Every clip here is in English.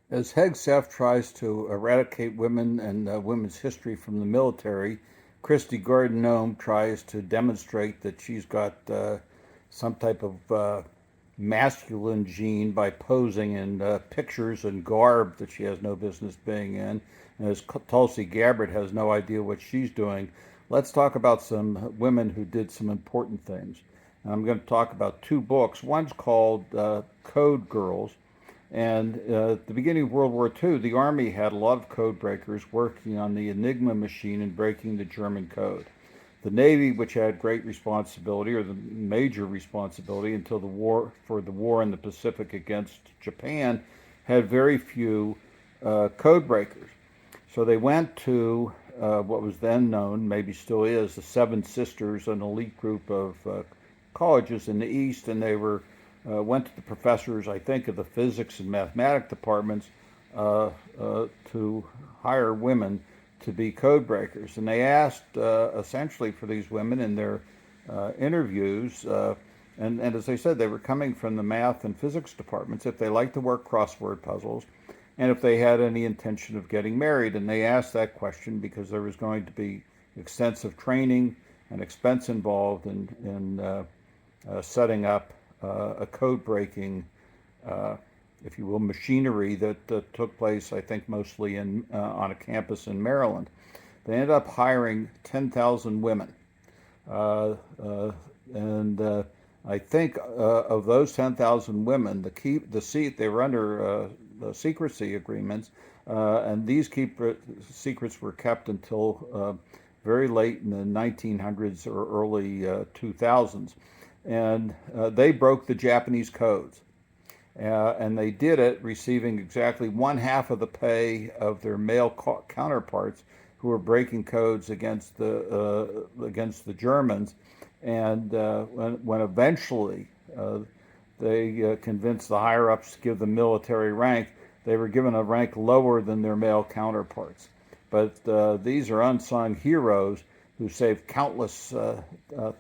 As Hegseth tries to eradicate women and women's history from the military, Christy Gordon tries to demonstrate that she's got some type of masculine gene by posing in pictures and garb that she has no business being in. And as Tulsi Gabbard has no idea what she's doing, let's talk about some women who did some important things. And I'm going to talk about two books. One's called Code Girls, and at the beginning of World War II, the Army had a lot of code breakers working on the Enigma machine and breaking the German code. The Navy, which had great responsibility, or the major responsibility until the war in the Pacific against Japan, had very few code breakers. So they went to what was then known, maybe still is, the Seven Sisters, an elite group of colleges in the East, and they went to the professors, I think, of the physics and mathematics departments to hire women to be code breakers. And they asked essentially for these women in their interviews, and as I said, they were coming from the math and physics departments, if they liked to work crossword puzzles and if they had any intention of getting married. And they asked that question because there was going to be extensive training and expense involved in setting up a code breaking, if you will, machinery that took place, I think, mostly on a campus in Maryland. They ended up hiring 10,000 women. Uh, uh, and I think of those 10,000 women, they were under secrecy agreements, and these secrets were kept until very late in the 1900s or early 2000s. And they broke the Japanese codes. And they did it receiving exactly one half of the pay of their male counterparts who were breaking codes against the Germans. And when eventually they convinced the higher ups to give them military rank, they were given a rank lower than their male counterparts. But these are unsung heroes who saved countless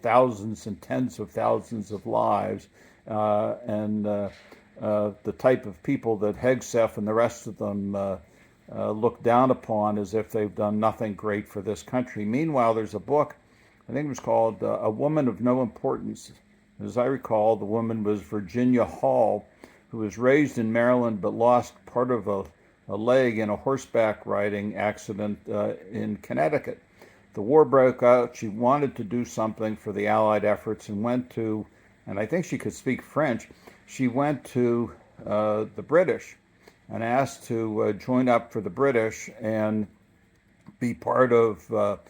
thousands and tens of thousands of lives, and the type of people that Hegseth and the rest of them look down upon as if they've done nothing great for this country. Meanwhile, there's a book, I think it was called A Woman of No Importance. As I recall, the woman was Virginia Hall, who was raised in Maryland but lost part of a leg in a horseback riding accident in Connecticut. The war broke out. She wanted to do something for the Allied efforts and went to, and I think she could speak French, she went to the British and asked to join up for the British and be part of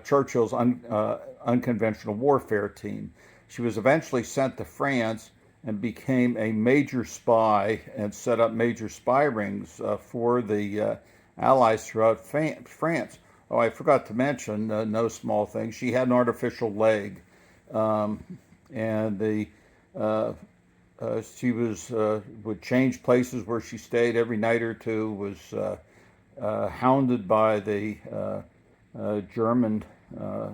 Churchill's unconventional warfare team. She was eventually sent to France and became a major spy and set up major spy rings for the Allies throughout France. Oh, I forgot to mention, no small thing, she had an artificial leg. Um, and she would change places where she stayed every night or two, was hounded by the German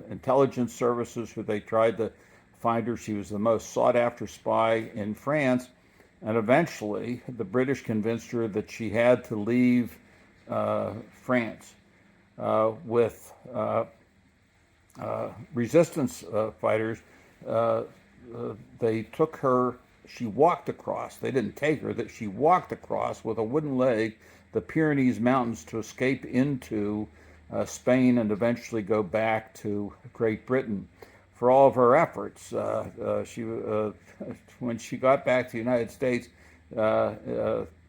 intelligence services, who they tried to find her. She was the most sought after spy in France. And eventually, the British convinced her that she had to leave France with resistance fighters. They took her, she walked across, they didn't take her, that she walked across with a wooden leg the Pyrenees Mountains to escape into Spain and eventually go back to Great Britain. For all of her efforts, when she got back to the United States,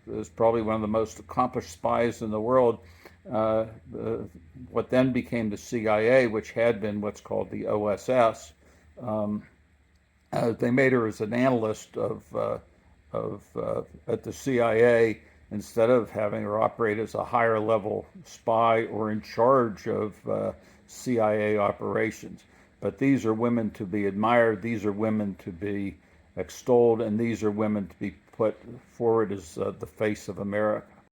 was probably one of the most accomplished spies in the world. What then became the CIA, which had been what's called the OSS, they made her as an analyst at the CIA instead of having her operate as a higher level spy or in charge of CIA operations. But these are women to be admired, these are women to be extolled, and these are women to be put forward as the face of America.